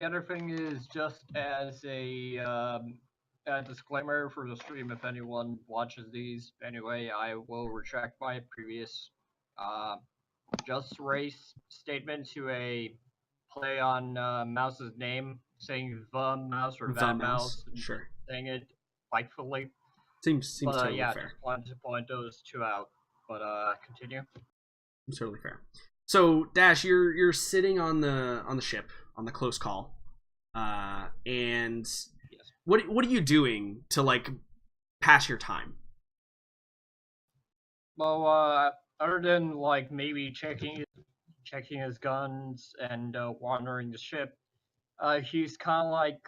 The other thing is just as a disclaimer for the stream, if anyone watches these anyway, I will retract my previous uh, just race statement to a play on Mouse's name, saying the mouse or The that mouse, mouse, and just sure. saying it spitefully. Seems But totally yeah, fair. just wanted to point those two out. But continue. Seems totally fair. So Dash, you're sitting on the ship on the close call, and Yes. what are you doing to like pass your time? Well, other than like maybe checking his guns and wandering the ship, he's kind of like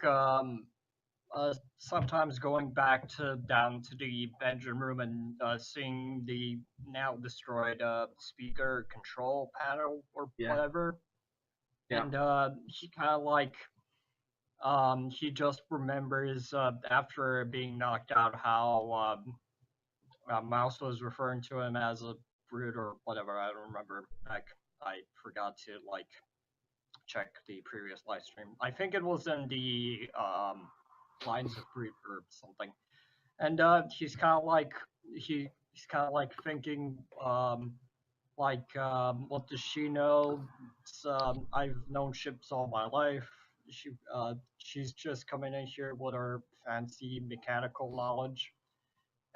sometimes going back to down to the engine room and seeing the now destroyed speaker control panel or Yeah, whatever, yeah. and he kind of like he just remembers after being knocked out how Mouse was referring to him as a brute or whatever. I don't remember. I forgot to like check the previous live stream. I think it was in the lines of brute or something. And he's kind of like he's kind of like thinking what does she know? I've known ships all my life. She's just coming in here with her fancy mechanical knowledge.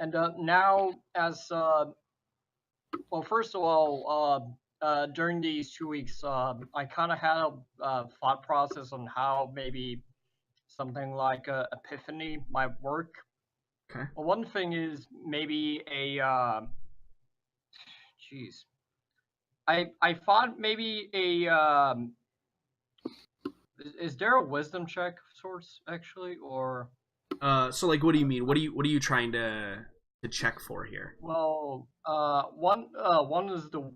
And now, as well, first of all, during these 2 weeks, I kind of had a thought process on how maybe something like a epiphany might work. Okay. Well, one thing is maybe a jeez. I thought maybe a is there a wisdom check of sorts actually, or So like, what do you mean? What are you trying to check for here? well, one is the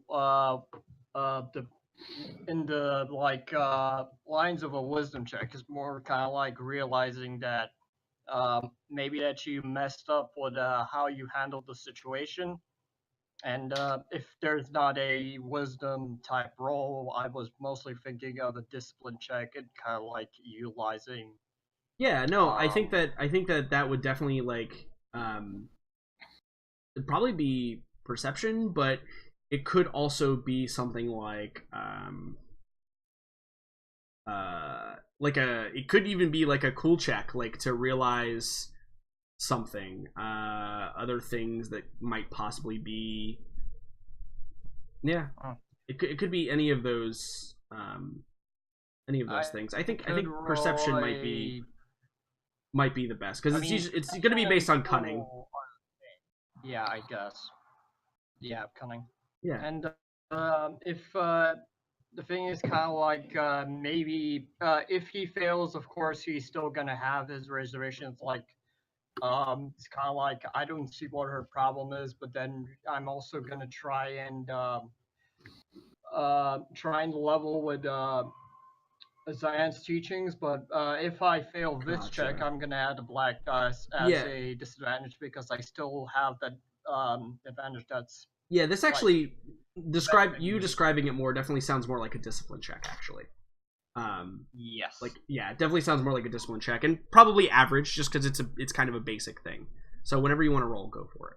in the like lines of a wisdom check is more kind of like realizing that maybe that you messed up with how you handled the situation. And if there's not a wisdom type role, I was mostly thinking of a discipline check and kind of like utilizing. Yeah, no, Um, I think that that would definitely like um it'd probably be perception, but it could also be something like a it could even be like a cool check, like to realize something, other things that might possibly be, yeah, uh, it could be any of those I things. I could think perception roll a. might be the best because I mean, it's going to be perception and based on cunning. total. Yeah, I guess. Yeah, cunning. Yeah. And if the thing is kind of like maybe if he fails, of course he's still gonna have his reservations. Like it's kind of like I don't see what her problem is, but then I'm also gonna try and level with Zion's teachings. But if I fail this check, Gotcha. I'm gonna add the black dice as Yeah. a disadvantage because I still have that advantage that's Yeah, this like actually benefiting me. describing it more definitely sounds more like a discipline check actually. Like Yes. yeah, it definitely sounds more like a discipline check and probably average just cuz it's kind of a basic thing. So whenever you want to roll, go for it.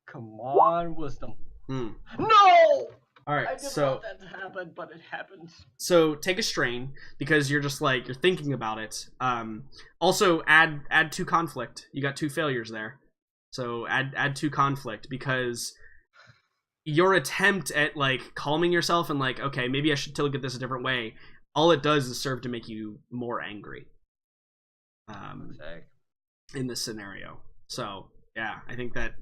Come on, wisdom. Mm. No! All right. I didn't want that to happen, but it happened. So take a strain because you're just like you're thinking about it. Also add 2 conflict. You got 2 failures there. So add 2 conflict because your attempt at like calming yourself and like okay maybe I should look at this a different way, all it does is serve to make you more angry Okay. in this scenario. So yeah, I think that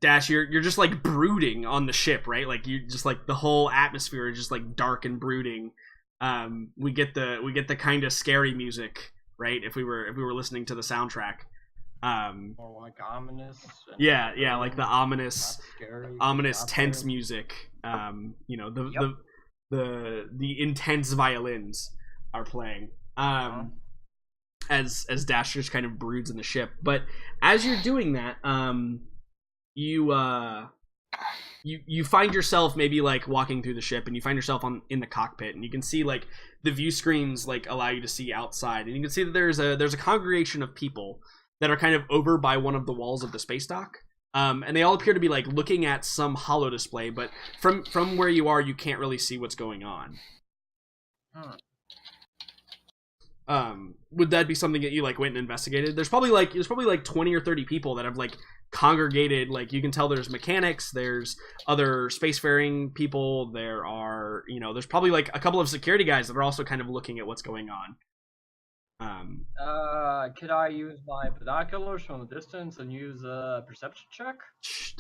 Dash, you're just like brooding on the ship, right? Like you just like the whole atmosphere is just like dark and brooding. We get the kind of scary music, right? If we were listening to the soundtrack. More like ominous. Yeah, yeah, like the Scary. ominous tense music. You know Yep. the intense violins are playing. As Dash just kind of broods in the ship, but as you're doing that, you you find yourself maybe like walking through the ship, and you find yourself in the cockpit, and you can see like the view screens like allow you to see outside, and you can see that there's a congregation of people that are kind of over by one of the walls of the space dock. And they all appear to be like looking at some holo display, but from where you are, you can't really see what's going on. Would that be something that you like went and investigated? There's probably like 20 or 30 people that have like congregated. Like you can tell there's mechanics, there's other spacefaring people, there are, there's probably like a couple of security guys that are also kind of looking at what's going on. Could I use my binoculars from a distance and use a perception check?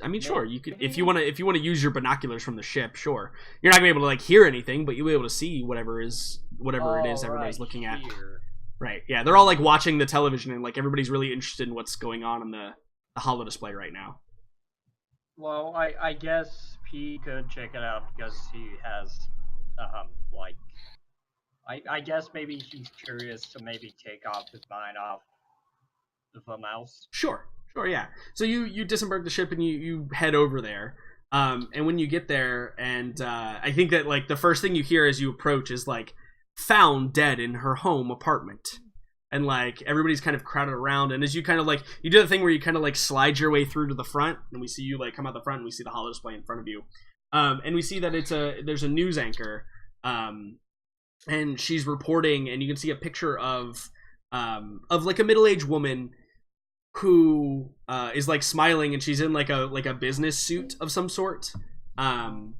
I mean, sure, you could if you want to use your binoculars from the ship. Sure, you're not gonna be able to like hear anything, but you'll be able to see whatever it is everybody's looking at. Right? Yeah, they're all like watching the television, and like everybody's really interested in what's going on in the holo display right now. Well, I guess P could check it out because he has like. I guess maybe he's curious to maybe take off his mind off the mouse. Sure, yeah. So you disembark the ship and you head over there. And when you get there, and I think that like the first thing you hear as you approach is like, found dead in her home apartment. And like everybody's kind of crowded around, and as you kind of like, you do the thing where you kind of like slide your way through to the front, and we see you like come out the front, and we see the holo display in front of you. And we see that there's a news anchor. And she's reporting, and you can see a picture of like a middle-aged woman who is like smiling, and she's in like a business suit of some sort. And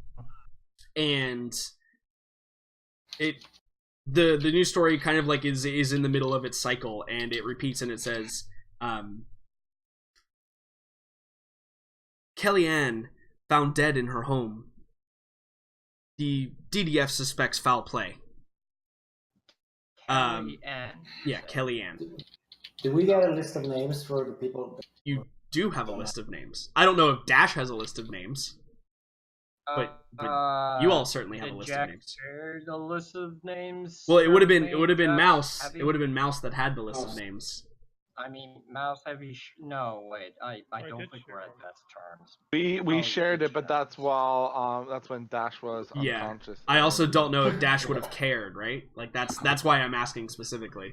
the news story kind of like is in the middle of its cycle, and it repeats, and it says, Kellyanne found dead in her home. The DDF suspects foul play. Yeah, Kellyanne. Do we get a list of names for the people? You do have a list of names. I don't know if Dash has a list of names, but you all certainly have a list of names. The list of names. Well, it would have been Mouse. It would have been Mouse that had the list of names. I mean, Mouse heavy. No, wait. I don't think we're at best terms. We shared it, but that's when Dash was unconscious. I also don't know if Dash would have cared, right? Like that's why I'm asking specifically,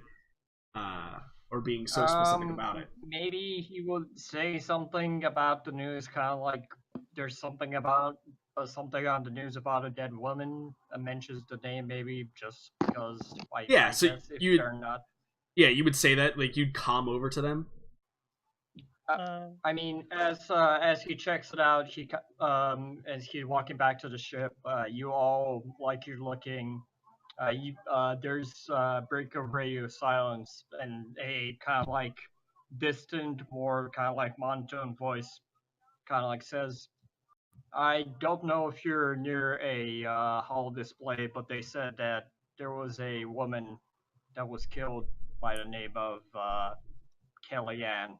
or being so specific about it. Maybe he would say something about the news, kind of like there's something about something on the news about a dead woman, and mentions the name, maybe just because. So they're not. Yeah, you would say that, like, you'd calm over to them? I mean, as he checks it out, as he's walking back to the ship, you all, like, you're looking, there's a break of radio silence, and a kind of, like, distant, more kind of, like, monotone voice kind of, like, says, I don't know if you're near a holo display, but they said that there was a woman that was killed by the name of Kellyanne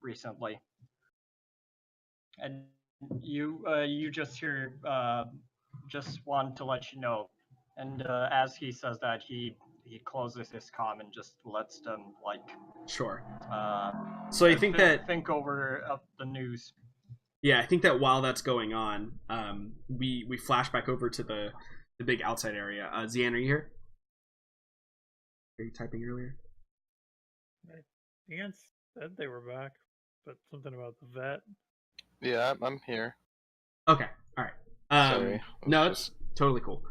recently, and you just hear just want to let you know, and as he says that, he closes his comm and just lets them like sure. So I think think over the news. Yeah, I think that while that's going on, we flash back over to the big outside area. Zian, are you here? Are you typing earlier? Zian said they were back, but something about the vet. Yeah, I'm here. Okay, all right. Sorry. No, it's totally cool.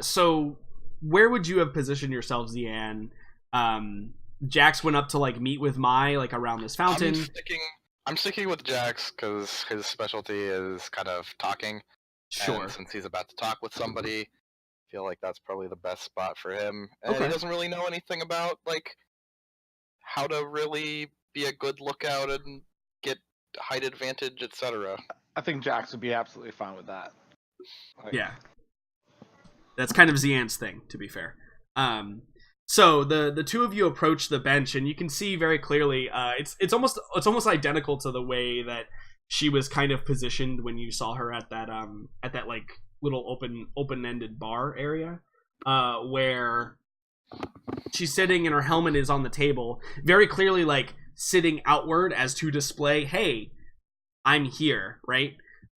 So where would you have positioned yourself, Zian? Jax went up to like meet with Mai like around this fountain. I'm sticking with Jax because his specialty is kind of talking. Sure. And since he's about to talk with somebody, I feel like that's probably the best spot for him. And Okay. He doesn't really know anything about like how to really be a good lookout and get height advantage, etc. I think Jax would be absolutely fine with that. Yeah. That's kind of Zian's thing, to be fair. So the two of you approach the bench, and you can see very clearly. It's almost identical to the way that she was kind of positioned when you saw her at that like little open-ended bar area, where she's sitting and her helmet is on the table, very clearly like sitting outward as to display, hey, I'm here, right?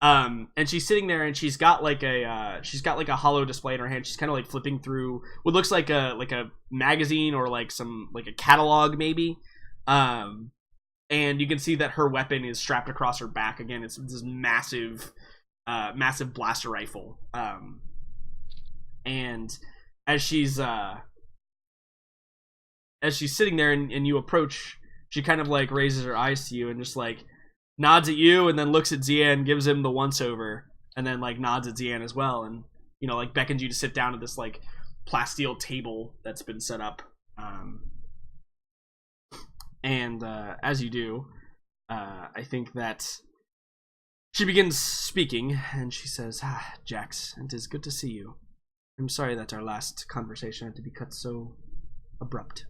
And she's sitting there, and she's got like a hollow display in her hand. She's kind of like flipping through what looks like a magazine or like a catalog maybe. And you can see that her weapon is strapped across her back. Again, it's this massive blaster rifle. And as she's sitting there and you approach, she kind of like raises her eyes to you and just like nods at you, and then looks at Zian, gives him the once over, and then like nods at Zian as well, and like beckons you to sit down at this like plasteel table that's been set up. And as you do, I think that she begins speaking, and she says, Jax, it is good to see you. I'm sorry that our last conversation had to be cut so abrupt.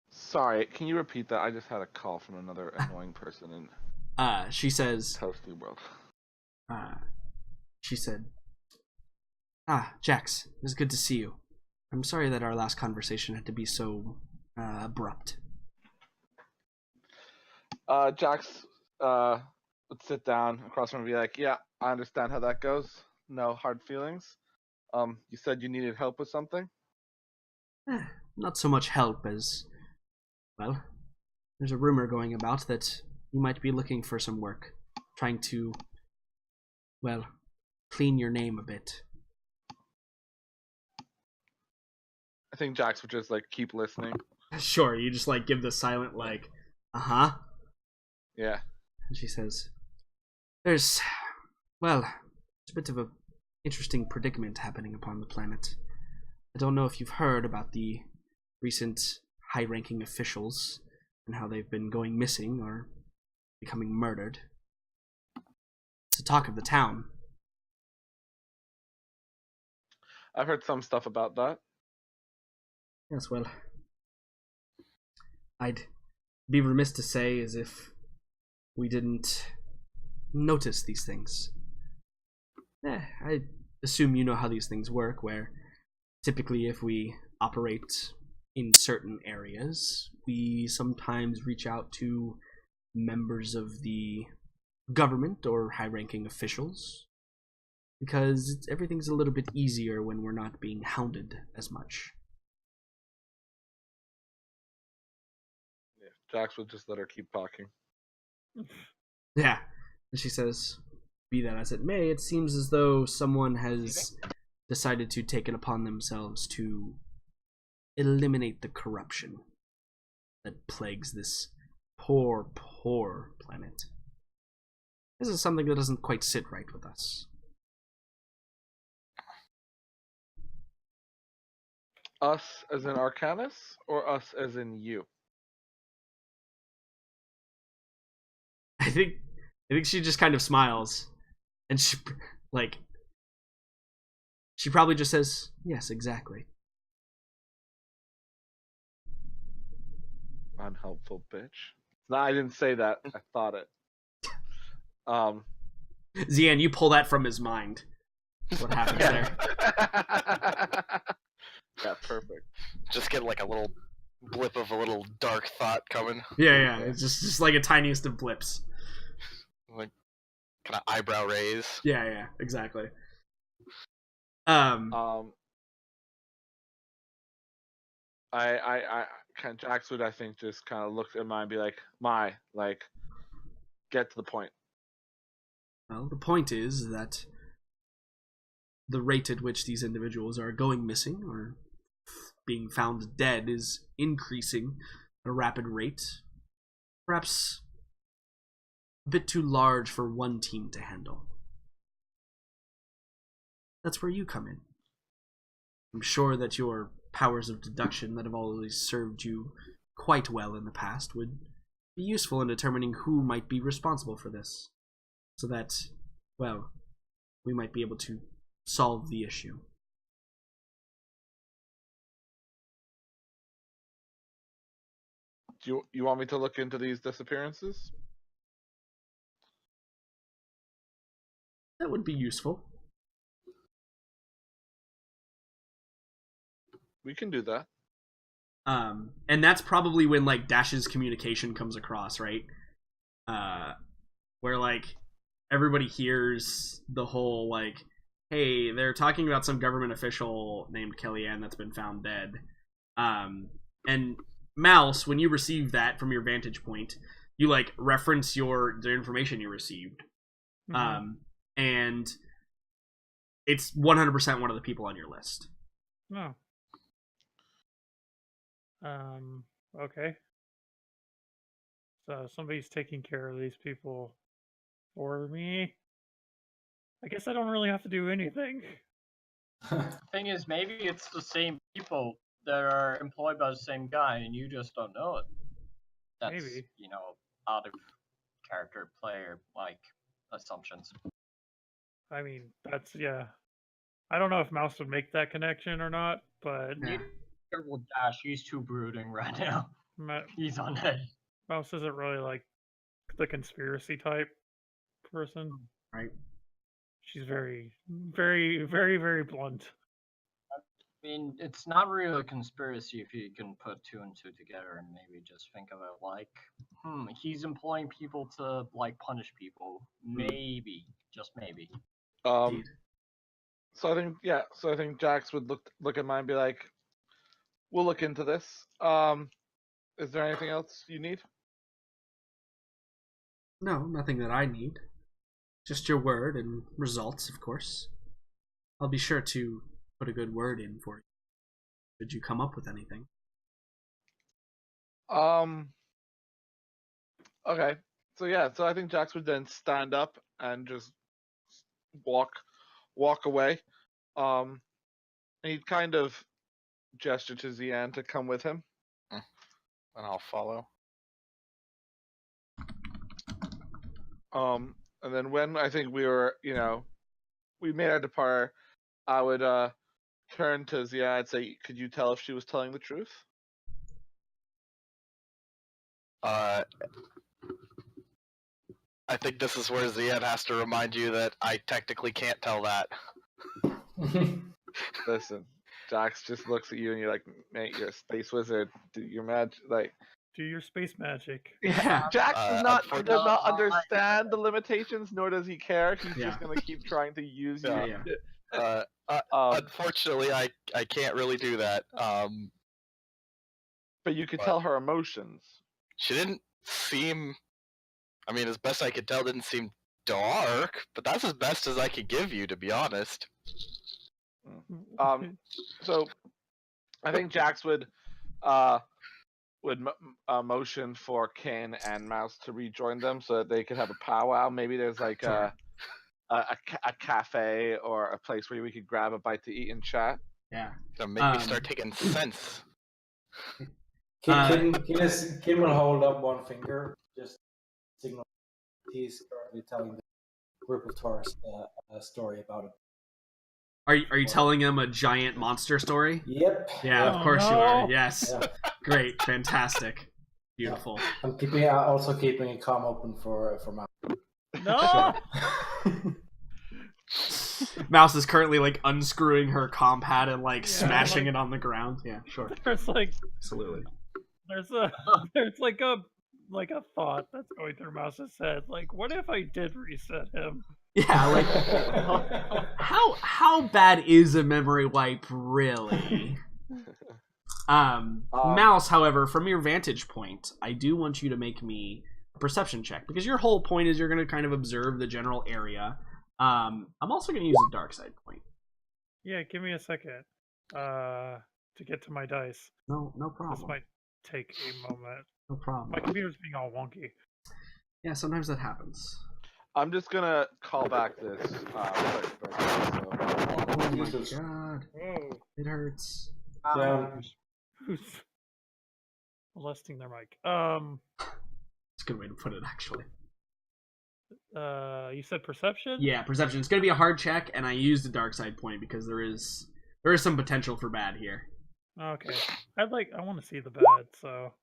Sorry, can you repeat that? I just had a call from another annoying person in She says, Toasty World. She said, Jax, it was good to see you. I'm sorry that our last conversation had to be so abrupt. Jax would sit down across from me and be like, yeah, I understand how that goes. No hard feelings. You said you needed help with something? Not so much help as, well, there's a rumor going about that you might be looking for some work. Trying to, well, clean your name a bit. I think Jax would just like keep listening. Sure, you just like give the silent like, uh-huh. Yeah. And she says, there's a bit of a interesting predicament happening upon the planet. I don't know if you've heard about the recent high-ranking officials and how they've been going missing or becoming murdered. It's the talk of the town. I've heard some stuff about that. Yes, well, I'd be remiss to say as if we didn't notice these things. I assume you know how these things work, where typically if we operate in certain areas, we sometimes reach out to members of the government or high-ranking officials, because everything's a little bit easier when we're not being hounded as much. Yeah, Jax would just let her keep talking. Yeah, and she says, be that as it may, it seems as though someone has decided to take it upon themselves to eliminate the corruption that plagues this poor planet. This is something that doesn't quite sit right with us. Us as in Arcanus, or us as in you? I think she just kind of smiles, and she probably just says, yes, exactly. Unhelpful bitch. No, I didn't say that. I thought it. Zian, you pull that from his mind. What happens there? Yeah, perfect. Just get like a little blip of a little dark thought coming. Yeah. It's just like a tiniest of blips. Like kind of eyebrow raise. Yeah, exactly. Jax would, I think, just kind of look at mine and be like, get to the point. Well, the point is that the rate at which these individuals are going missing or being found dead is increasing at a rapid rate. Perhaps a bit too large for one team to handle. That's where you come in. I'm sure that your powers of deduction that have always served you quite well in the past would be useful in determining who might be responsible for this, so that, well, we might be able to solve the issue. Do you want me to look into these disappearances? That would be useful. We can do that. And that's probably when like Dash's communication comes across, right? Where like everybody hears the whole like, hey, they're talking about some government official named Kellyanne that's been found dead. And Mouse, when you receive that from your vantage point, you like reference the information you received. And it's 100% one of the people on your list. No. Okay. So somebody's taking care of these people for me. I guess I don't really have to do anything. The thing is, maybe it's the same people that are employed by the same guy, and you just don't know it. That's, Maybe. Out of character player like assumptions. I mean, that's yeah. I don't know if Mouse would make that connection or not, but Yeah. Careful, Dash. He's too brooding right now. He's on edge. Mouse isn't really like the conspiracy type person. Right. She's very, very, very, very blunt. I mean, it's not really a conspiracy if you can put two and two together and maybe just think of it like, he's employing people to like punish people. Maybe, just maybe. So I think Jax would look at mine and be like, "We'll look into this. Is there anything else you need?" No, nothing that I need. Just your word and results, of course. I'll be sure to put a good word in for you. Did you come up with anything? Okay. So I think Jax would then stand up and just walk away. And he'd kind of gesture to Zian to come with him. And I'll follow. And then when I think we were, we made our departure, I would turn to Zian and say, "Could you tell if she was telling the truth?" I think this is where Ziad has to remind you that I technically can't tell that. Listen, Jax just looks at you and you're like, "Mate, you're a space wizard. Do your magic, like." Do your space magic. Yeah. Jax does not unfortunately- understand the limitations, nor does he care. He's Yeah. just gonna keep trying to use you. Yeah. Unfortunately, I can't really do that. But you could tell her emotions. She didn't seem. I mean, as best I could tell, didn't seem dark. But that's as best as I could give you, to be honest. So I think Jax would motion for Kane and Mouse to rejoin them so that they could have a powwow. Maybe there's like a cafe or a place where we could grab a bite to eat and chat. Yeah. Gonna make me start taking sense. Kim will hold up one finger, just signal he's currently telling the group of tourists a story about it. Are you telling him a giant monster story? Yep. Yeah, of course you are. Yes. Yeah. Great. Fantastic. Beautiful. I'm also keeping a calm open for Mouse. No. Mouse is currently like unscrewing her comm pad and like smashing it on the ground. Yeah, sure. There's like Absolutely. there's like a thought that's going through Mouse's head. Like, what if I did reset him? Yeah, like how bad is a memory wipe really? Mouse, however, from your vantage point, I do want you to make me a perception check because your whole point is you're going to kind of observe the general area. I'm also going to use a dark side point. Yeah, give me a second to get to my dice. No This problem. might take a moment. No problem. My computer's being all wonky. Yeah, sometimes that happens. I'm just gonna call back this. Oh my Jesus. god, Whoa. it hurts. Yeah. Who's molesting their mic? It's a good way to put it, actually. You said perception? Yeah, perception. It's going to be a hard check, and I used the dark side point because there is some potential for bad here. Okay. I want to see the bad, so.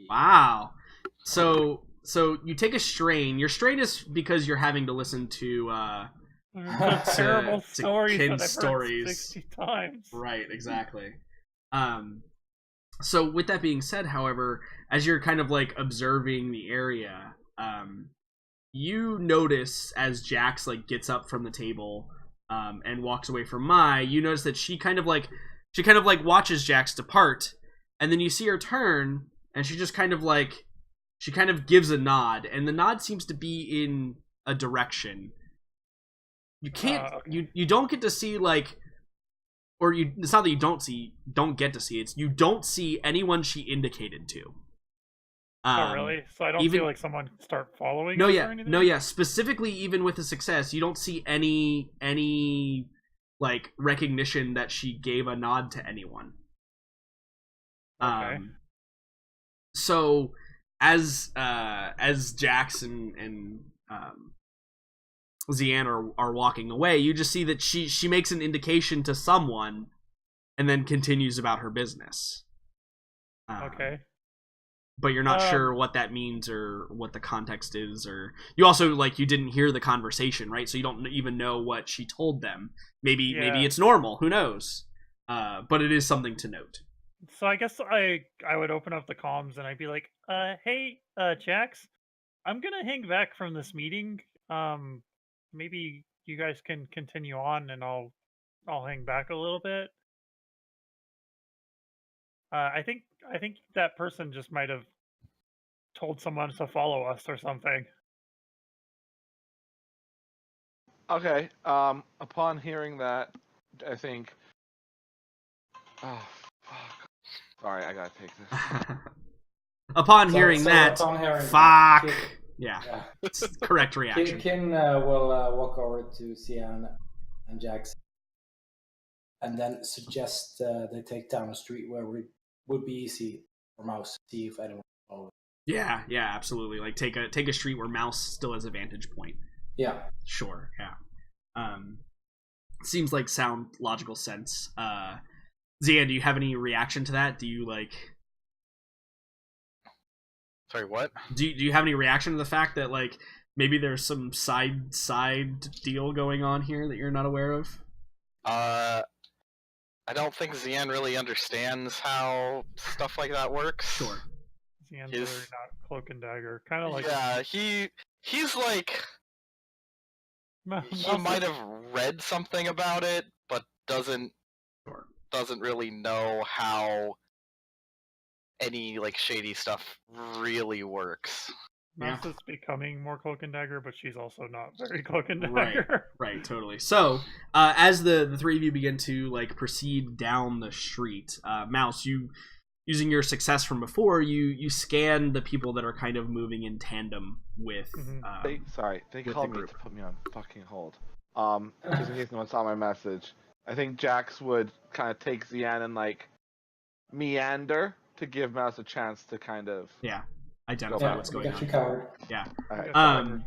Wow. So you take a strain. Your strain is because you're having to listen to Terrible to stories Kin's that I've stories. heard 60 times. Right, exactly. So with that being said, however, as you're kind of like observing the area, you notice as Jax like gets up from the table and walks away from Mai, you notice that she kind of like watches Jax depart, and then you see her turn, and she just kind of gives a nod, and the nod seems to be in a direction. You can't you don't get to see like, or it's not that you don't get to see, it's you don't see anyone she indicated to. Oh, really? So I don't see like someone start following no us yeah or anything? no yeah specifically, even with the success, you don't see any like recognition that she gave a nod to anyone. Okay. So as Jax and Zian are walking away, you just see that she makes an indication to someone and then continues about her business. Okay. But you're not sure what that means or what the context is, or you also like you didn't hear the conversation, right? So you don't even know what she told them. Maybe it's normal, who knows? But it is something to note. So I guess I would open up the comms and I'd be like, hey, Jax, I'm gonna hang back from this meeting. Maybe you guys can continue on, and I'll hang back a little bit. I think that person just might have told someone to follow us or something. Okay. Upon hearing that, I think. Oh, fuck. Sorry, I gotta take this. Upon hearing that, fuck. Yeah. Correct reaction. Kin will walk over to Zian and Jax, and then suggest they take down a street where it would be easy for Mouse to see if anyone follows. Yeah, absolutely. Like take a street where Mouse still has a vantage point. Yeah. Sure. Yeah. Seems like sound logical sense. Zian, do you have any reaction to that? Do you like? Sorry, what? Do you have any reaction to the fact that like maybe there's some side deal going on here that you're not aware of? I don't think Zian really understands how stuff like that works. Sure. Zian's really not cloak and dagger. Kind of like he's like he might have read something about it, but doesn't really know how any like shady stuff really works. Mouse is becoming more cloak and dagger, but she's also not very cloak and dagger. Right, totally. So, as the three of you begin to like proceed down the street, Mouse, you using your success from before, you scan the people that are kind of moving in tandem with. They called me to put me on fucking hold. Just in case no one saw my message, I think Jax would kind of take Zian and like meander to give Mouse a chance to kind of identify what's going on. You covered. Yeah. Right.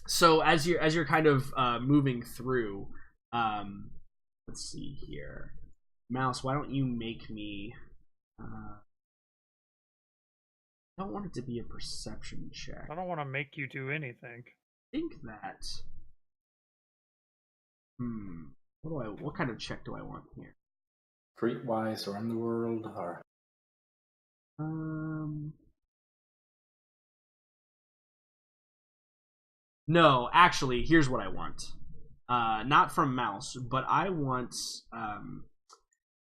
So as you're kind of moving through, let's see here, Mouse, why don't you make me? I don't want it to be a perception check. I don't want to make you do anything. I think that. What kind of check do I want here? Streetwise or Underworld or. No, actually, here's what I want. Not from Mouse, but I want.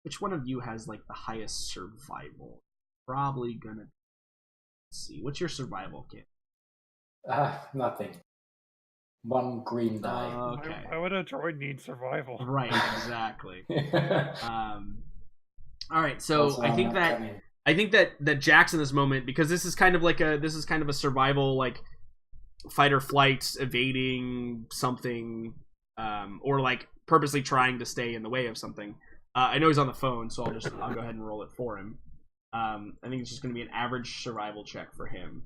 Which one of you has like the highest survival? Probably gonna. Let's see. What's your survival kit? Nothing. One green die. Okay. Why would a droid need survival? Right. Exactly. All right. So also, I think that Jax in this moment, because this is kind of a survival like fight or flight, evading something, or like purposely trying to stay in the way of something. I know he's on the phone, so I'll go ahead and roll it for him. I think it's just going to be an average survival check for him.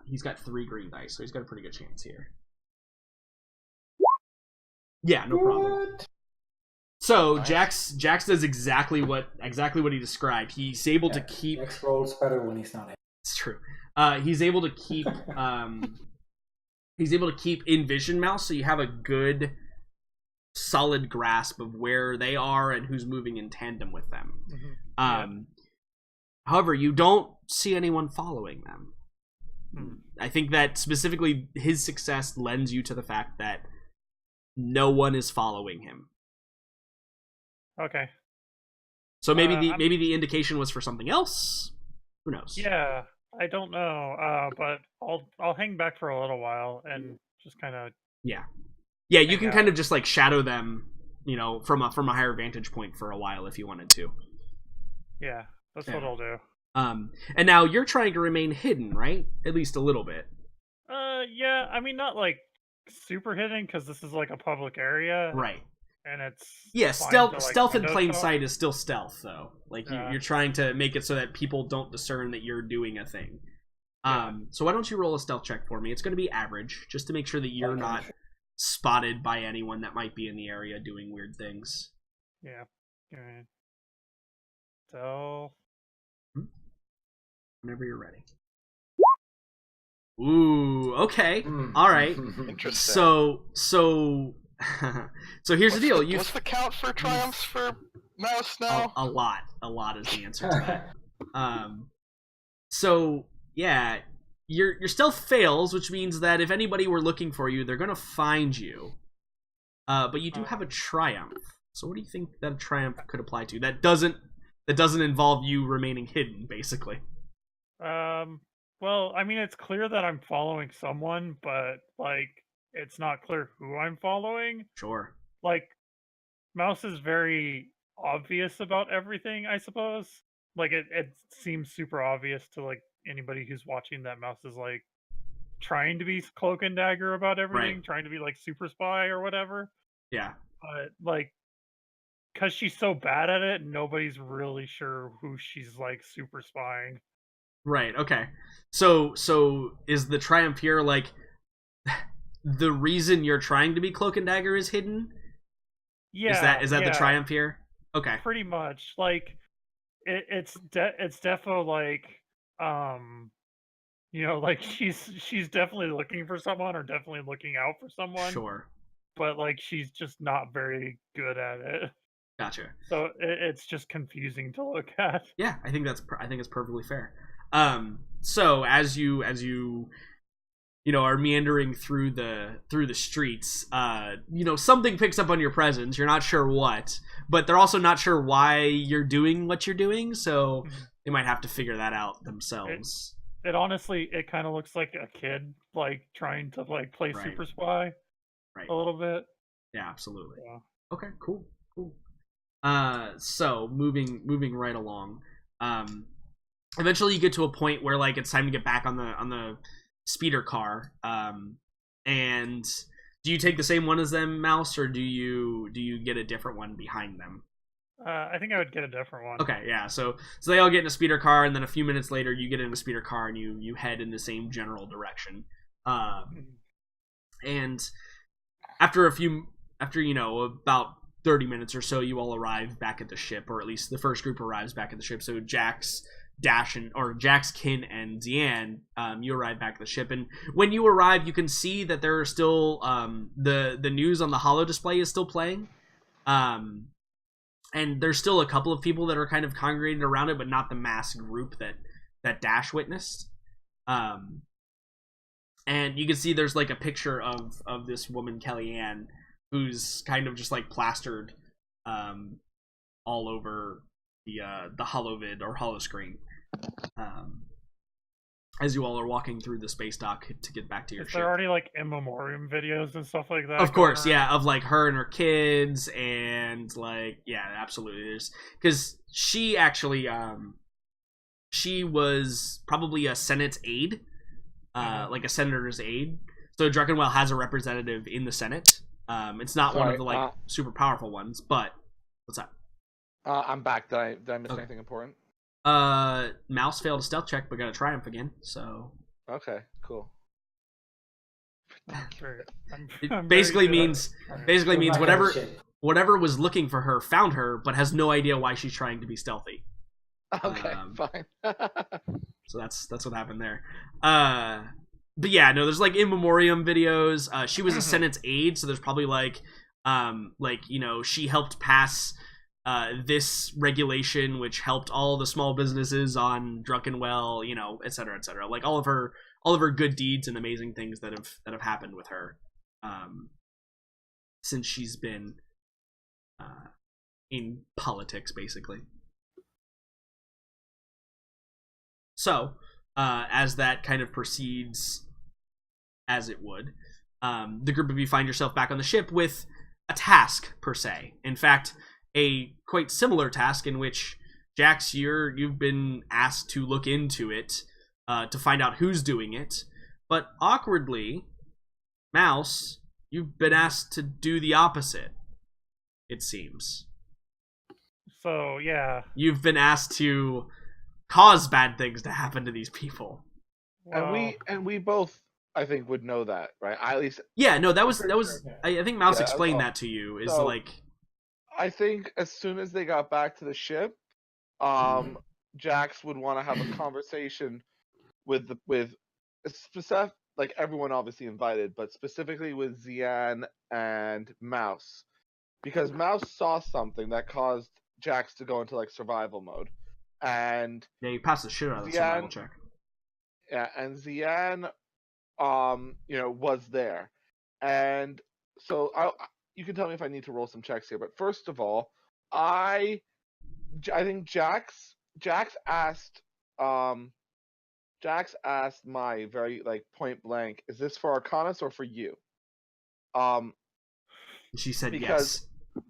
He's got 3 green dice, so he's got a pretty good chance here. Yeah, no problem. So nice. Jax does exactly what he described. He's able to keep. Jax rolls better when he's not in. It's true. He's able to keep. He's able to keep in vision, Mouse, so you have a good, solid grasp of where they are and who's moving in tandem with them. Mm-hmm. However, you don't see anyone following them. I think that specifically his success lends you to the fact that no one is following him. Okay. So maybe the indication was for something else. Who knows? Yeah, I don't know. But I'll hang back for a little while and just kind of. Yeah. You can kind of just like shadow them, from a higher vantage point for a while if you wanted to. Yeah, that's what I'll do. And now you're trying to remain hidden, right? At least a little bit. Yeah. I mean, not like super hidden because this is like a public area, right? And it's stealth in plain sight is still stealth, though. Like you're trying to make it so that people don't discern that you're doing a thing. So why don't you roll a stealth check for me? It's going to be average, just to make sure that you're not spotted by anyone that might be in the area doing weird things. Yeah. Okay. So. Whenever you're ready. Ooh, okay. All right. Interesting. So here's the deal. What's the count for triumphs for Mouse now? A lot is the answer to that. So yeah, your stealth fails, which means that if anybody were looking for you, they're gonna find you. But you do have a triumph. So what do you think that a triumph could apply to? That doesn't involve you remaining hidden, basically. Well, I mean, it's clear that I'm following someone, but like, it's not clear who I'm following. Sure. Like, Mouse is very obvious about everything, I suppose. Like, it seems super obvious to like anybody who's watching that Mouse is like trying to be cloak and dagger about everything, trying to be like super spy or whatever. Yeah. But like, because she's so bad at it, nobody's really sure who she's like super spying. Right. Okay. So is the triumph here like the reason you're trying to be cloak and dagger is hidden? Yeah. Is that the triumph here? Okay. Pretty much. Like it's defo like like she's definitely looking for someone or definitely looking out for someone. Sure. But like she's just not very good at it. Gotcha. So it's just confusing to look at. Yeah, I think it's perfectly fair. So as you are meandering through the streets, something picks up on your presence. You're not sure what, but they're also not sure why you're doing what you're doing, so they might have to figure that out themselves. It honestly, it kind of looks like a kid like trying to like play super spy, a little bit. Yeah, absolutely. Yeah. Okay, cool. So moving right along. Eventually you get to a point where like it's time to get back on the speeder car. And do you take the same one as them, Mouse, or do you get a different one behind them? I think I would get a different one. Okay, yeah. So they all get in a speeder car, and then a few minutes later you get in a speeder car and you head in the same general direction. And after about 30 minutes or so, you all arrive back at the ship, or at least the first group arrives back at the ship. So Jax, Kin, and Zian, you arrive back at the ship, and when you arrive, you can see that there are still the news on the holo display is still playing, and there's still a couple of people that are kind of congregated around it, but not the mass group that Dash witnessed. And you can see there's like a picture of this woman Kellyanne, who's kind of just like plastered all over the holovid or holoscreen, as you all are walking through the space dock to get back to your ship. There already like in memoriam videos and stuff like that? Of course, yeah, of like her and her kids, and like, yeah, absolutely. There's, because she actually she was probably a Senate aide, like a senator's aide. So Druckenwell has a representative in the Senate. It's not one of the like super powerful ones, but what's up? I'm back. Did I miss anything important? Mouse failed a stealth check, but got a triumph again. So okay, cool. It basically means whatever was looking for her found her, but has no idea why she's trying to be stealthy. Okay, fine. So that's what happened there. But yeah, no, there's like in memoriam videos. She was a Senate's aide, so there's probably like she helped pass this regulation, which helped all the small businesses on Drunkenwell, et cetera, et cetera. Like all of her good deeds and amazing things that have happened with her since she's been in politics, basically. So, as that kind of proceeds as it would, the group of you find yourself back on the ship with a task, per se. In fact, a quite similar task in which, Jax, you've been asked to look into it, to find out who's doing it. But awkwardly, Mouse, you've been asked to do the opposite, it seems. So, yeah. You've been asked to cause bad things to happen to these people. Well, And we both, I think, would know that, right? At least. Yeah, no, that was. I think Mouse Yeah, explained that to you. Is so, like. I think as soon as they got back to the ship, Jax would want to have a conversation with specific, like everyone obviously invited, but specifically with Xian and Mouse, because Mouse saw something that caused Jax to go into like survival mode, and Yeah, you passed the shit out of the survival check. Yeah, and Xian, was there, and so you can tell me if I need to roll some checks here. But first of all, I think Jax asked my very like point blank, is this for Arcanus or for you? She said because, yes.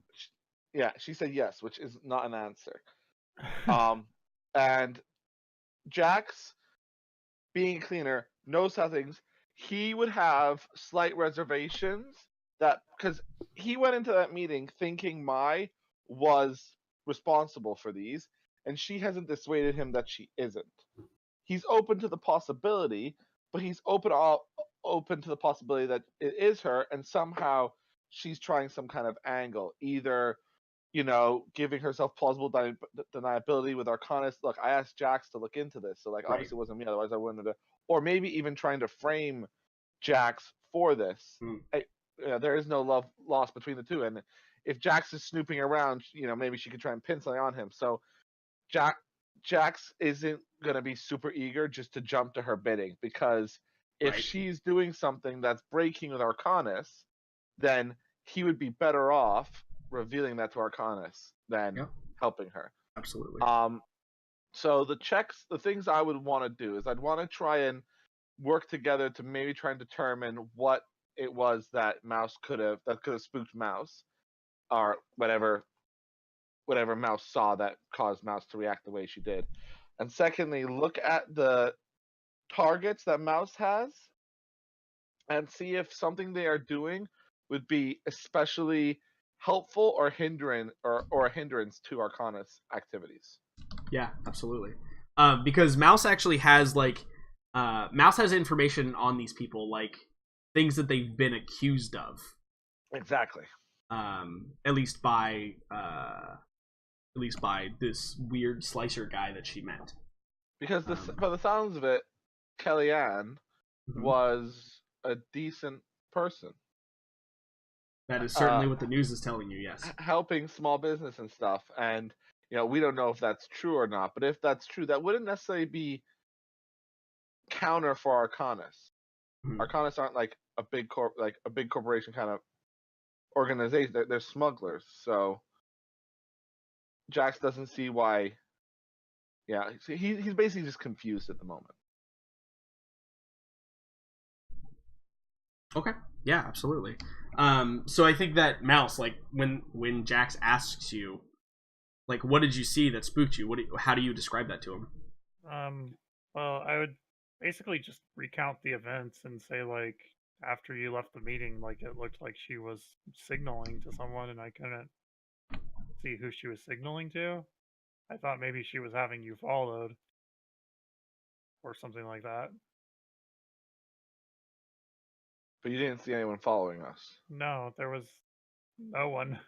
Yeah, she said yes, which is not an answer. And Jax, being a cleaner, knows how things. He would have slight reservations that because he went into that meeting thinking Mai was responsible for these, and she hasn't dissuaded him that she isn't. He's open to the possibility, but he's open to the possibility that it is her, and somehow she's trying some kind of angle, either giving herself plausible deniability with Arcanus. Look, I asked Jax to look into this, so like obviously it wasn't me, otherwise I wouldn't have. Or maybe even trying to frame Jax for this. There is no love lost between the two, and if Jax is snooping around, maybe she could try and pin something on him. So Jax isn't gonna be super eager just to jump to her bidding, because if she's doing something that's breaking with Arcanus, then he would be better off revealing that to Arcanus than helping her. Absolutely. So the things I would want to do is I'd want to try and work together to maybe try and determine what it was that could have spooked Mouse, or whatever Mouse saw that caused Mouse to react the way she did. And secondly, look at the targets that Mouse has and see if something they are doing would be especially helpful or a hindrance to Arcanus activities. Yeah, absolutely. Because Mouse actually has Mouse has information on these people, like things that they've been accused of. Exactly. At least by this weird slicer guy that she met. Because by the sounds of it, Kellyanne was a decent person. That is certainly what the news is telling you, yes. Helping small business and stuff. And, we don't know if that's true or not. But if that's true, that wouldn't necessarily be counter for Arcanus. Arcanus aren't like a big corporation kind of organization. They're smugglers. So Jax doesn't see why. Yeah, he's basically just confused at the moment. Okay. Yeah, absolutely. So I think that Mouse, like when Jax asks you, like, what did you see that spooked you? How do you describe that to him? Well, I would basically just recount the events and say, like, after you left the meeting, like, it looked like she was signaling to someone, and I couldn't see who she was signaling to. I thought maybe she was having you followed, or something like that. But you didn't see anyone following us. No, there was no one.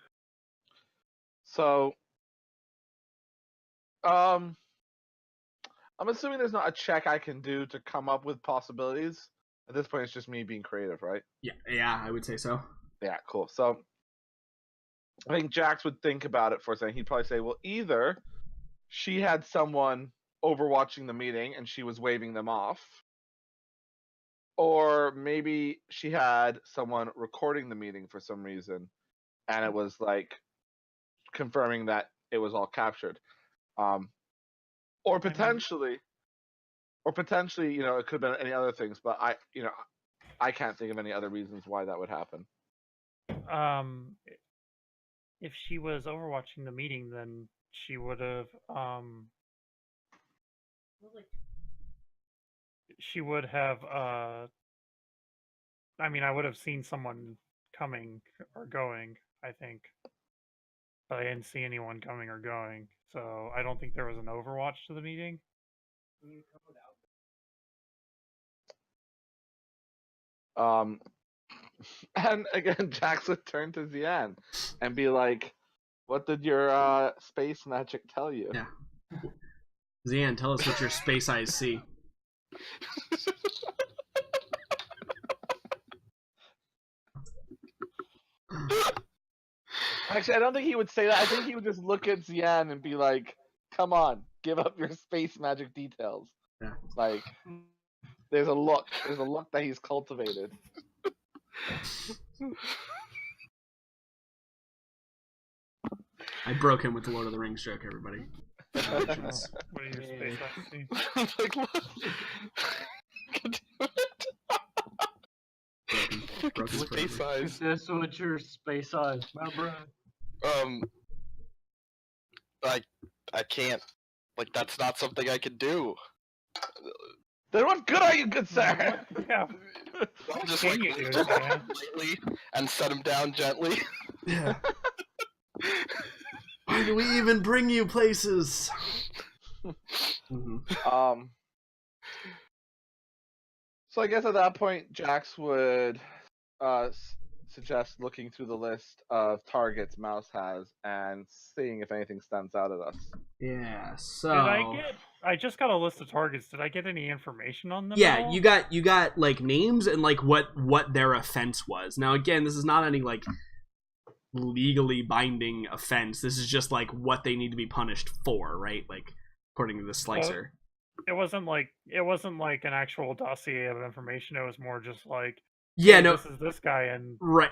So, I'm assuming there's not a check I can do to come up with possibilities. At this point, it's just me being creative, right? Yeah, I would say so. Yeah, cool. So, I think Jax would think about it for a second. He'd probably say, well, either she had someone overwatching the meeting and she was waving them off, or maybe she had someone recording the meeting for some reason, and it was like confirming that it was all captured. Or potentially, it could have been any other things, but I can't think of any other reasons why that would happen. If she was overwatching the meeting, then she would have I mean, I would have seen someone coming or going, I think. But I didn't see anyone coming or going. So I don't think there was an overwatch to the meeting. And again, Jax would turn to Zian and be like, what did your space magic tell you? Yeah. Zian, tell us what your space eyes see. Actually, I don't think he would say that. I think he would just look at Zian and be like, come on, give up your space magic details. Yeah. Like, there's a look that he's cultivated. I broke him with the Lord of the Rings joke, everybody. What are your space eyes see? Like, what? Broken Space forever. eyes. Is this what your space eyes, my bro? I can't. Like, that's not something I can do. Then what good are you, good sir? Yeah. I'll just Can like you do lift it, him up man? lightly and set him down gently. Yeah. Why do we even bring you places? Mm-hmm. So I guess at that point, Jax would suggest looking through the list of targets Mouse has and seeing if anything stands out at us. Yeah. So. I just got a list of targets. Did I get any information on them? at Yeah, all? you got like names and like what their offense was. Now again, this is not any like legally binding offense. This is just like what they need to be punished for, right? Like according to the slicer. It wasn't like an actual dossier of information. It was more just like, Yeah, hey, no. this is this guy, and Right.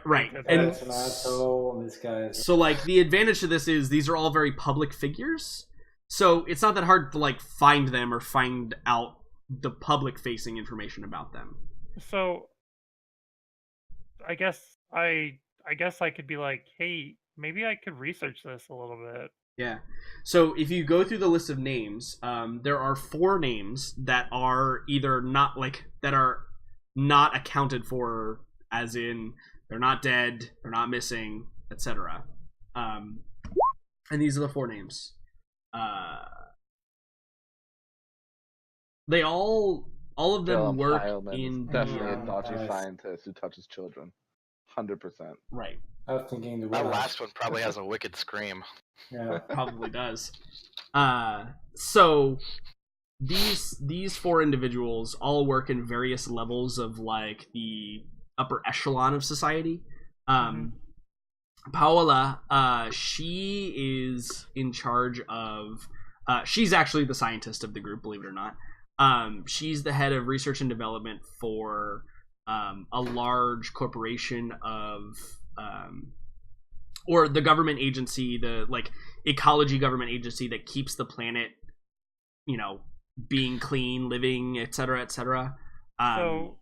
And That's an asshole, and this guy is... so like the advantage to this is these are all very public figures. So it's not that hard to like find them or find out the public facing information about them. So I guess I could be like, hey, maybe I could research this a little bit. Yeah. So if you go through the list of names, there are 4 names that are either not that are not accounted for, as in they're not dead, they're not missing, etc. And these are the 4 names. They all of them Dylan work Heilman is in definitely a Yeah. dodgy scientist who touches children. 100%. right. I was thinking the That one. last one probably has a wicked scream. Yeah. Probably does. So these 4 individuals all work in various levels of like the upper echelon of society. Paola, she is in charge of she's actually the scientist of the group, believe it or not. She's the head of research and development for a large corporation of or the government agency, the like ecology government agency that keeps the planet, being clean, living, etc., etc. So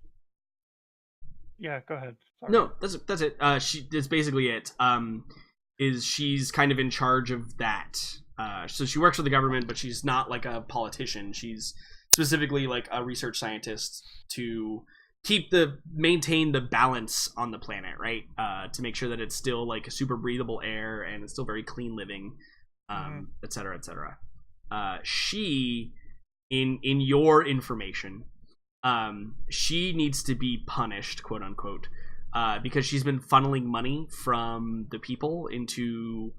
yeah, go ahead. Sorry. No, that's it. That's basically it. Is she's kind of in charge of that. So she works for the government, but she's not like a politician. She's specifically like a research scientist to maintain the balance on the planet, right? To make sure that it's still like a super breathable air and it's still very clean living, et cetera, et cetera. She, in your information, she needs to be punished, quote unquote, because she's been funneling money from the people into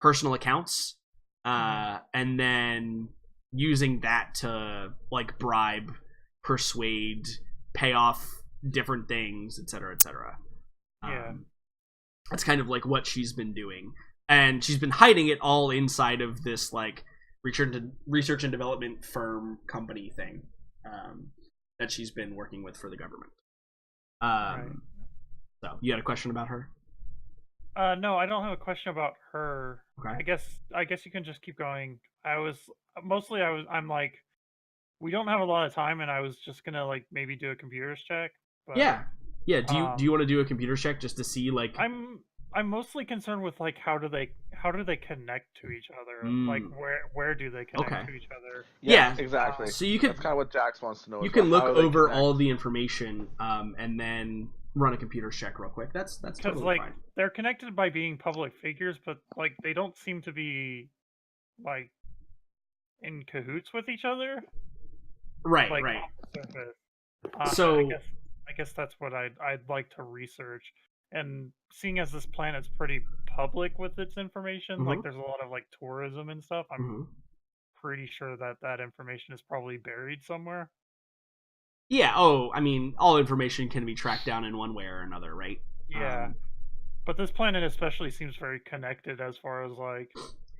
personal accounts, and then using that to like bribe, persuade, pay off different things, etc., etc. Yeah. That's kind of like what she's been doing, and she's been hiding it all inside of this like research and development firm company thing that she's been working with for the government. Right. So you had a question about her? No, I don't have a question about her. Okay. I guess you can just keep going. I'm like, we don't have a lot of time, and I was just gonna like maybe do a computers check. But, Yeah. Do you want to do a computer check just to see like? I'm mostly concerned with like how do they connect to each other? Like where do they connect to each other? Yeah, exactly. So you can. That's kind of what Jax wants to know. You can look over all the information, and then run a computer check real quick. That's totally like fine. they're connected by being public figures, but like they don't seem to be like in cahoots with each other. Right, like, right. So I guess that's what I'd like to research. And seeing as this planet's pretty public with its information, like there's a lot of like tourism and stuff, I'm pretty sure that information is probably buried somewhere. Yeah, I mean, all information can be tracked down in one way or another, right? Yeah. But this planet especially seems very connected as far as like...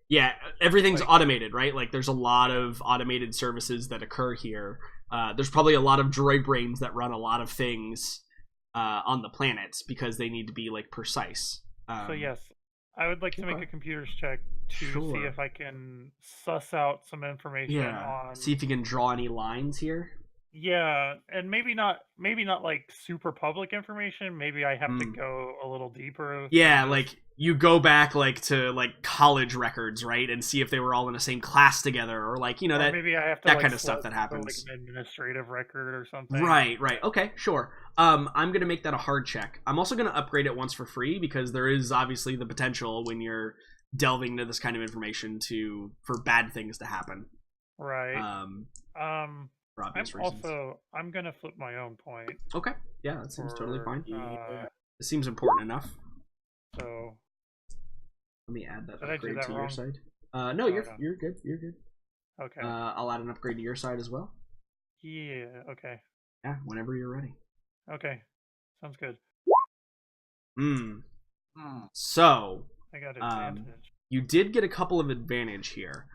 Yeah, everything's automated, right? Like, there's a lot of automated services that occur here. There's probably a lot of droid brains that run a lot of things on the planets because they need to be, like, precise. So, yes, I would like to make a computers check to see if I can suss out some information on... See if you can draw any lines here. Yeah, and maybe not like super public information. Maybe I have to go a little deeper. Yeah, like you go back like to like college records, right, and see if they were all in the same class together, or like or that maybe I have to that like kind of stuff that happens. Like an administrative record or something. Right. Okay, sure. I'm gonna make that a hard check. I'm also gonna upgrade it once for free because there is obviously the potential when you're delving into this kind of information for bad things to happen. Right. I'm gonna flip my own point. Okay. Yeah, that seems totally fine. It seems important enough. So let me add that upgrade to your side. No, you're good. You're good. Okay. I'll add an upgrade to your side as well. Yeah. Okay. Yeah, whenever you're ready. Okay. Sounds good. So I got advantage. You did get a couple of advantage here.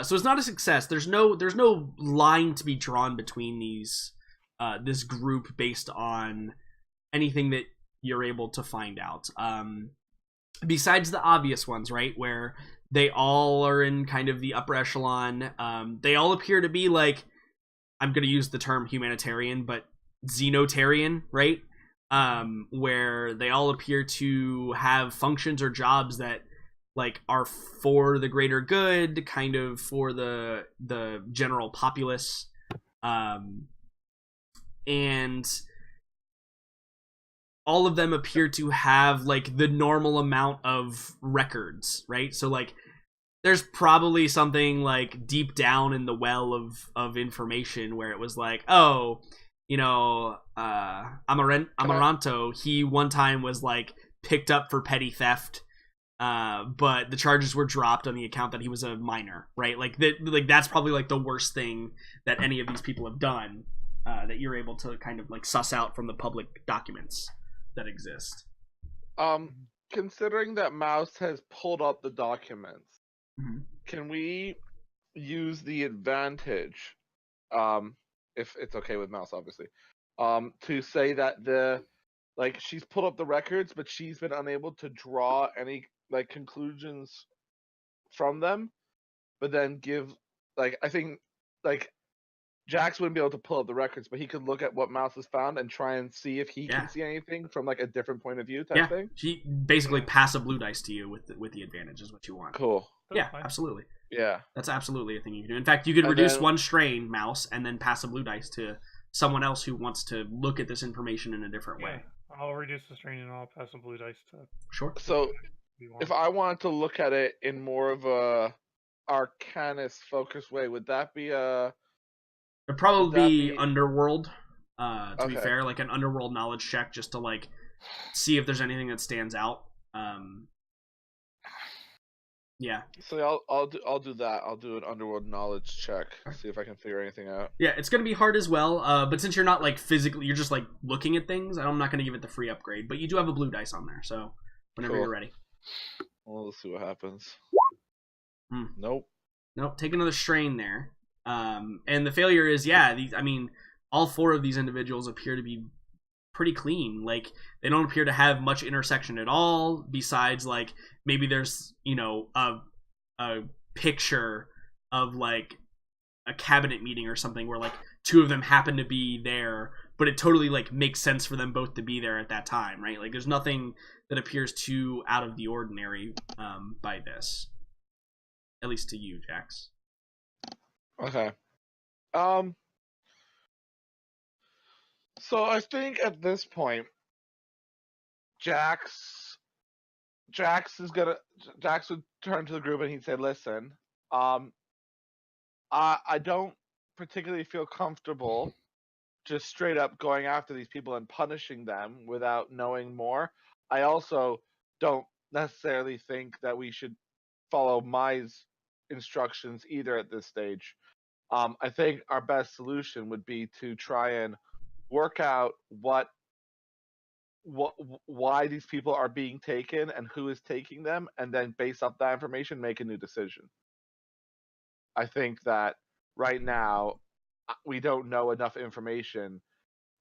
So it's not a success. There's no line to be drawn between these this group based on anything that you're able to find out. Besides the obvious ones, right, where they all are in kind of the upper echelon. They all appear to be like, I'm going to use the term humanitarian, but xenotarian, right? Where they all appear to have functions or jobs that like are for the greater good, kind of for the general populace, and all of them appear to have like the normal amount of records, right? So like there's probably something like deep down in the well of information where it was like, oh, Amaranto, he one time was like picked up for petty theft, but the charges were dropped on the account that he was a minor, right? Like that's probably like the worst thing that any of these people have done, that you're able to kind of like suss out from the public documents that exist. Considering that Mouse has pulled up the documents, can we use the advantage, if it's okay with Mouse, obviously, to say that she's pulled up the records, but she's been unable to draw any like conclusions from them, but then give I think Jax wouldn't be able to pull up the records, but he could look at what Mouse has found and try and see if he can see anything from like a different point of view type thing. She basically pass a blue dice to you with the advantage is what you want. Cool. Yeah, absolutely. Yeah, that's absolutely a thing you can do. In fact, you could reduce one strain, Mouse, and then pass a blue dice to someone else who wants to look at this information in a different way. I'll reduce the strain and I'll pass a blue dice to... Sure. So, if I wanted to look at it in more of a Arcanist focused way, would that be a... It'd probably be Underworld, to be fair, like an Underworld knowledge check just to like see if there's anything that stands out. Yeah. So I'll do that. I'll do an Underworld knowledge check. See if I can figure anything out. Yeah, it's gonna be hard as well. But since you're not like physically, you're just like looking at things. I'm not gonna give it the free upgrade, but you do have a blue dice on there, so whenever Cool. you're ready. Well, let's see what happens. Hmm. Nope. Take another strain there. And the failure is, all 4 of these individuals appear to be pretty clean. Like, they don't appear to have much intersection at all, besides, like, maybe there's, a picture of, like, a cabinet meeting or something where, like, 2 of them happen to be there, but it totally, like, makes sense for them both to be there at that time, right? Like, there's nothing that appears too out of the ordinary by this. At least to you, Jax. Okay. So I think at this point, Jax would turn to the group and he'd say, "Listen, I don't particularly feel comfortable just straight up going after these people and punishing them without knowing more. I also don't necessarily think that we should follow Mai's instructions either at this stage. I think our best solution would be to try and work out why these people are being taken and who is taking them, and then based off that information, make a new decision. I think that right now we don't know enough information.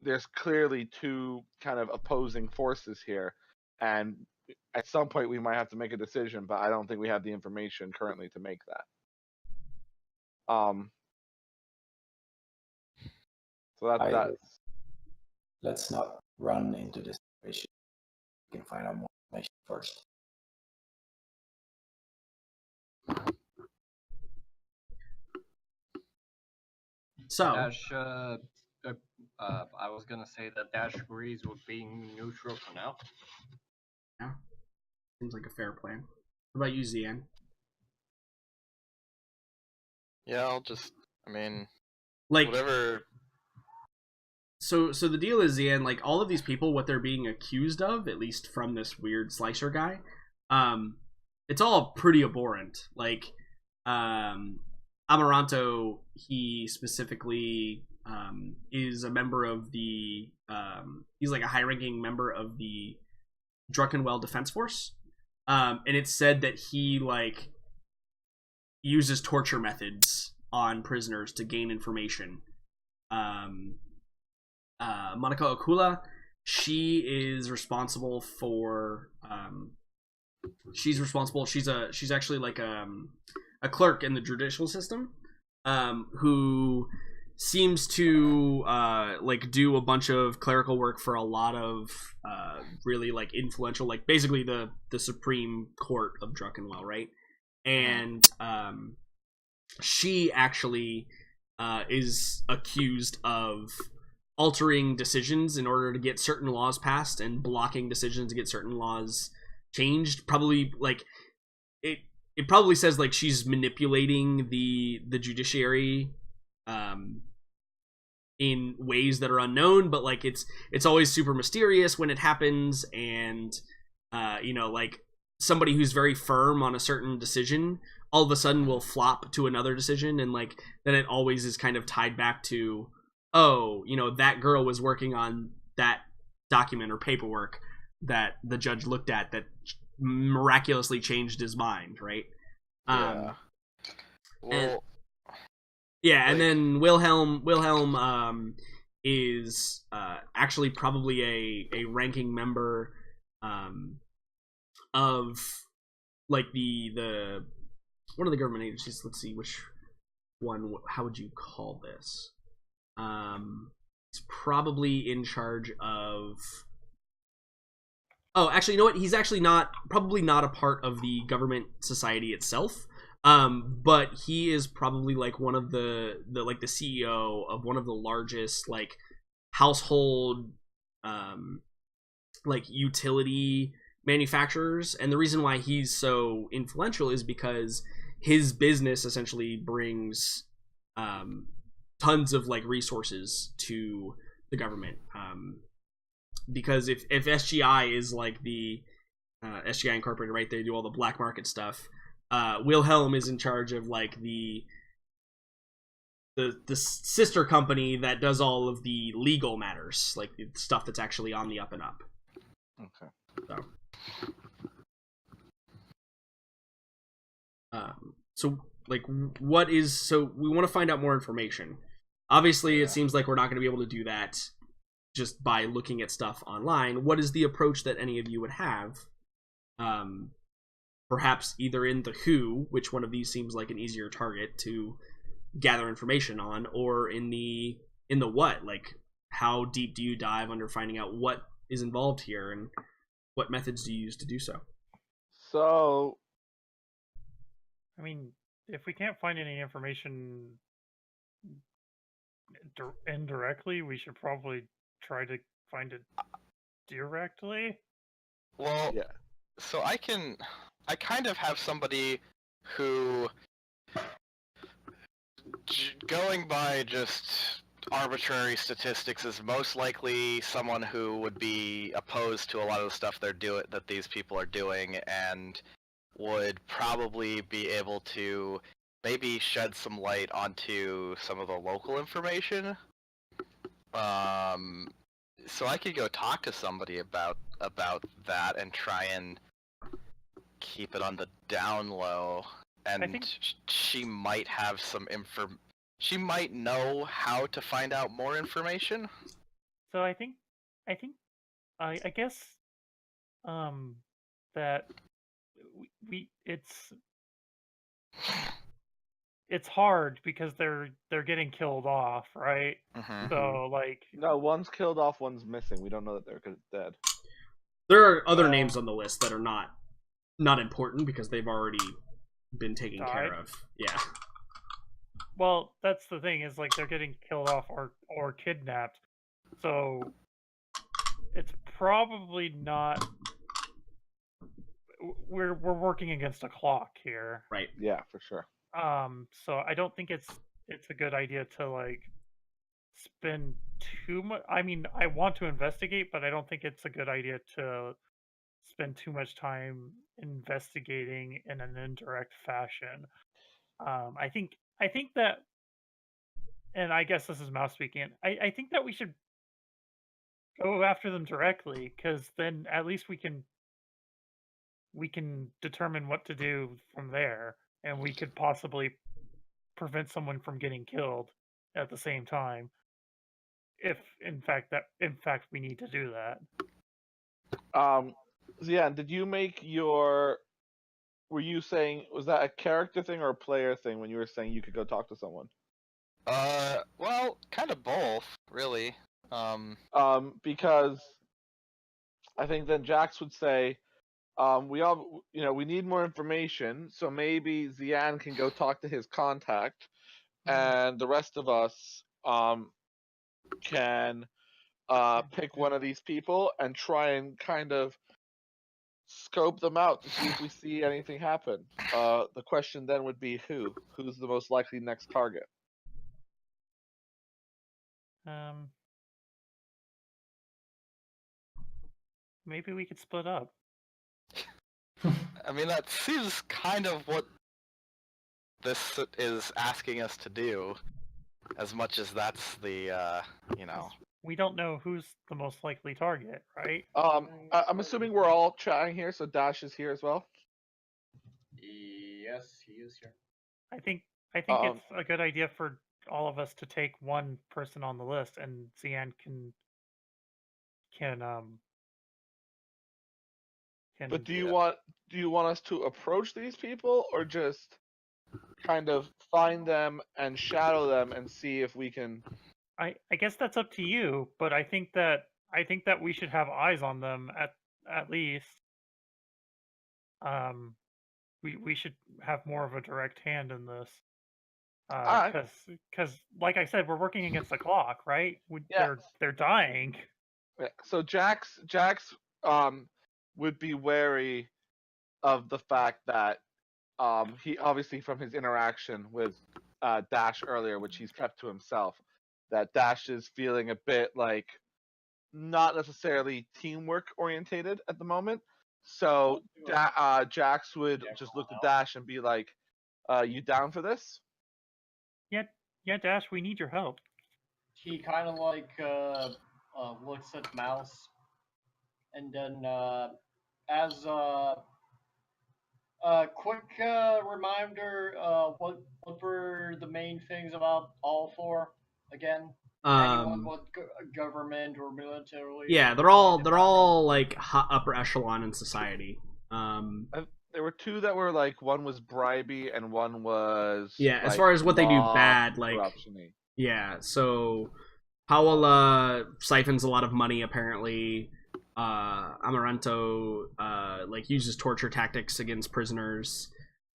There's clearly 2 kind of opposing forces here, and at some point we might have to make a decision, but I don't think we have the information currently to make that. So that's. Let's not run into this situation. We can find out more information first. So, Dash, I was gonna say that Dash agrees with being neutral for now. yeah, seems like a fair plan. What about you, Zian? Yeah, I'll just. Like, whatever. So the deal is, Zian, like, all of these people, what they're being accused of, at least from this weird slicer guy, it's all pretty abhorrent. Like, Amaranto, he specifically is a member of the he's like a high-ranking member of the Druckenwell Defense Force, and it's said that he, like, uses torture methods on prisoners to gain information. Monica Okula, she is responsible for she's actually like a clerk in the judicial system, who seems to like do a bunch of clerical work for a lot of really, like, influential, like, basically the Supreme Court of Druckenwell, right? And she actually is accused of altering decisions in order to get certain laws passed and blocking decisions to get certain laws changed. Probably, like, it probably says, like, she's manipulating the judiciary in ways that are unknown, but, like, it's always super mysterious when it happens, and like, somebody who's very firm on a certain decision all of a sudden will flop to another decision, and, like, then it always is kind of tied back to, oh, that girl was working on that document or paperwork that the judge looked at that miraculously changed his mind, right? Yeah. And then Wilhelm is actually probably a ranking member of, like, the one of the government agencies. Let's see which one. How would you call this? He's probably in charge of. Oh, actually, you know what? He's actually probably not a part of the government society itself. But he is probably, like, one of the like, the CEO of one of the largest, like, household like, utility manufacturers. And the reason why he's so influential is because his business essentially brings tons of, like, resources to the government. Because if SGI is, like, the SGI Incorporated, right? They do all the black market stuff. Wilhelm is in charge of, like, the sister company that does all of the legal matters, like the stuff that's actually on the up and up. Okay. So So like, what is so we want to find out more information. Obviously, it seems like we're not going to be able to do that just by looking at stuff online. What is the approach that any of you would have? Perhaps either in the who, which one of these seems like an easier target to gather information on, or in the what, like how deep do you dive under finding out what is involved here, and what methods do you use to do so? So, I mean, if we can't find any information indirectly, we should probably try to find it directly. Well, yeah. so I kind of have somebody who, going by just arbitrary statistics, is most likely someone who would be opposed to a lot of the stuff that these people are doing, and would probably be able to maybe shed some light onto some of the local information. So I could go talk to somebody about that and try and keep it on the down low. And she might have some she might know how to find out more information. So I guess that it's hard because they're getting killed off, right? Mm-hmm. So like, No, one's killed off, one's missing. We don't know that they're dead. There are other names on the list that are not important because they've already been taken care of. Yeah. Well, that's the thing, is like they're getting killed off or kidnapped. So it's probably not. We're working against a clock here. Right. Yeah, for sure. So I don't think it's a good idea to like spend too much. I mean, I want to investigate, but I don't think it's a good idea to spend too much time investigating in an indirect fashion. I think that, and I guess this is Mouse speaking, I think that we should go after them directly, because then at least we can determine what to do from there, and we could possibly prevent someone from getting killed at the same time, if in fact we need to do that. Zian, did you make your? Were you saying, was that a character thing or a player thing when you were saying you could go talk to someone? Well, kind of both, really. Because I think then Jax would say, we need more information, so maybe Zian can go talk to his contact, and the rest of us can pick one of these people and try and kind of scope them out to see if we see anything happen. The question then would be who's the most likely next target? Maybe we could split up. I mean, that seems kind of what this is asking us to do, as much as that's the, We don't know who's the most likely target, right? I'm assuming we're all chatting here, so Dash is here as well. Yes, he is here. I think it's a good idea for all of us to take one person on the list, and Zian can. But do you want us to approach these people, or just kind of find them and shadow them and see if we can? I guess that's up to you, but I think that we should have eyes on them at least. We should have more of a direct hand in this. Because like I said, we're working against the clock, right? They're dying. Yeah. So Jax would be wary of the fact that he obviously, from his interaction with Dash earlier, which he's kept to himself, that Dash is feeling a bit like not necessarily teamwork orientated at the moment. So Jax would just look at Dash and be like, "You down for this?" Yeah, Dash, we need your help. He kind of like looks at Mouse, and then as quick reminder. What were the main things about all four again? Anyone with government or military? Yeah, they're all like upper echelon in society. There were two that were like one was bribey and one was Yeah, as like, far as what they do law bad, like corruption-y. yeah. So Paola siphons a lot of money apparently. Amaranto like uses torture tactics against prisoners.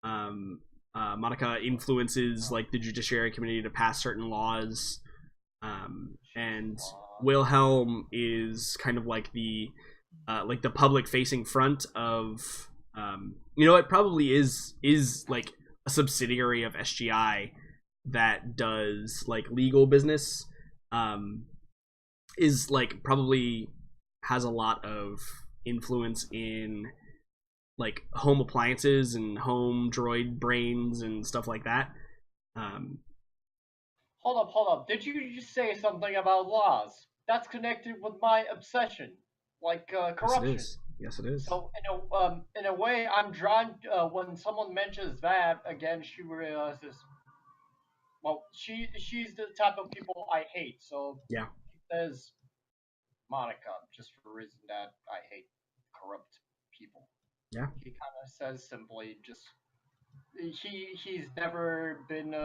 Monica influences like the judiciary committee to pass certain laws. And Wilhelm is kind of like the public facing front of it probably is like a subsidiary of SGI that does like legal business, is like probably has a lot of influence in like home appliances and home droid brains and stuff like that. Hold up. Did you just say something about laws? That's connected with my obsession, like corruption. Yes, it is. So in a way, I'm drawn when someone mentions that again. She realizes, well, she's the type of people I hate. So yeah, she says Monica just for the reason that I hate corrupt people. Yeah, he kind of says simply, just he's never been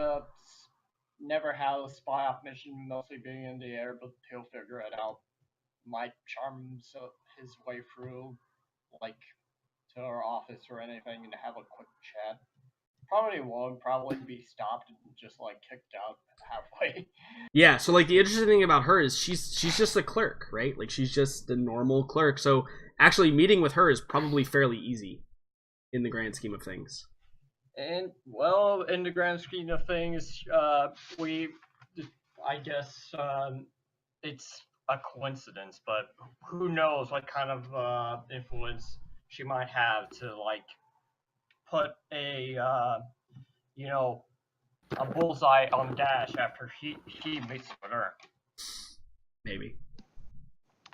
never had a spy op mission, mostly being in the air, but he'll figure it out. Might charm his way through, like, to our office or anything and have a quick chat. Probably won't, probably be stopped and just, like, kicked out halfway. Yeah, so, like, the interesting thing about her is she's just a clerk, right? Like, she's just a normal clerk, so actually meeting with her is probably fairly easy in the grand scheme of things. And, well, in the grand scheme of things, I guess, it's a coincidence, but who knows what kind of influence she might have to, like, put a bullseye on Dash after he meets with her. Maybe.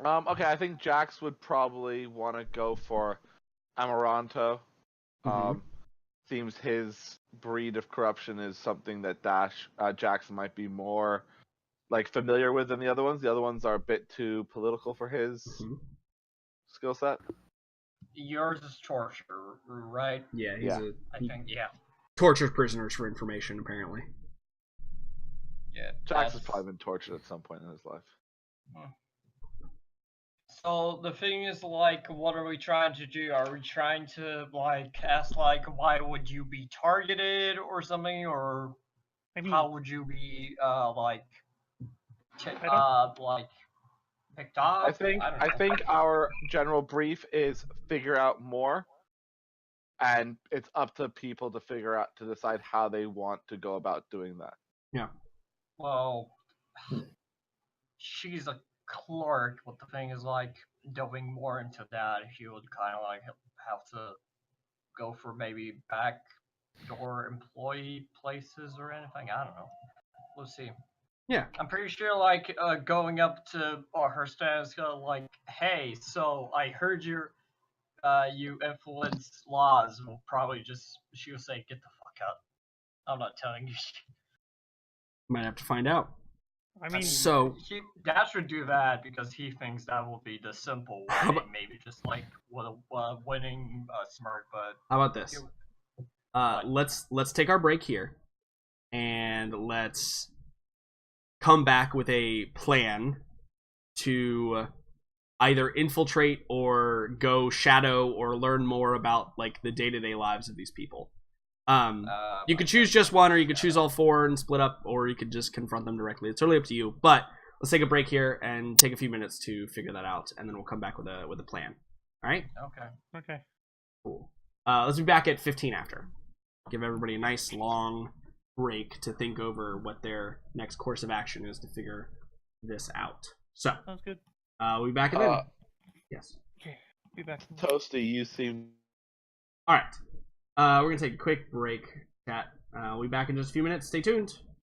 Okay, I think Jax would probably want to go for Amaranto. Seems his breed of corruption is something that Jax might be more like familiar with than the other ones. The other ones are a bit too political for his skill set. Yours is torture, right? Yeah, I think, yeah. Tortures prisoners for information, apparently. Yeah. Jax has probably been tortured at some point in his life. So the thing is, like, what are we trying to do? Are we trying to, like, ask, like, why would you be targeted or something, or how would you be, like, picked up? I think our general brief is figure out more, and it's up to people to decide how they want to go about doing that. Yeah. Well, she's a clerk, but the thing is, like, delving more into that, he would kind of, like, have to go for maybe backdoor employee places or anything. I don't know. We'll see. Yeah. I'm pretty sure, like, going up to her status, like, hey, so I heard you influence laws. Will probably she will say, get the fuck out. I'm not telling you. Might have to find out. I mean, so Dash would do that because he thinks that will be the simple way, maybe just like with a winning smirk. But how about this? Let's take our break here, and let's come back with a plan to either infiltrate or go shadow or learn more about like the day-to-day lives of these people. You could choose just one, or you could choose all four and split up, or you could just confront them directly. It's totally up to you. But let's take a break here and take a few minutes to figure that out, and then we'll come back with a plan. All right? Okay. Cool. Let's be back at 15 after. Give everybody a nice long break to think over what their next course of action is to figure this out. So sounds good. We'll be back in a minute. Yes. Okay. Be back. Toasty, you seem. All right. We're gonna take a quick break, chat. We'll be back in just a few minutes. Stay tuned.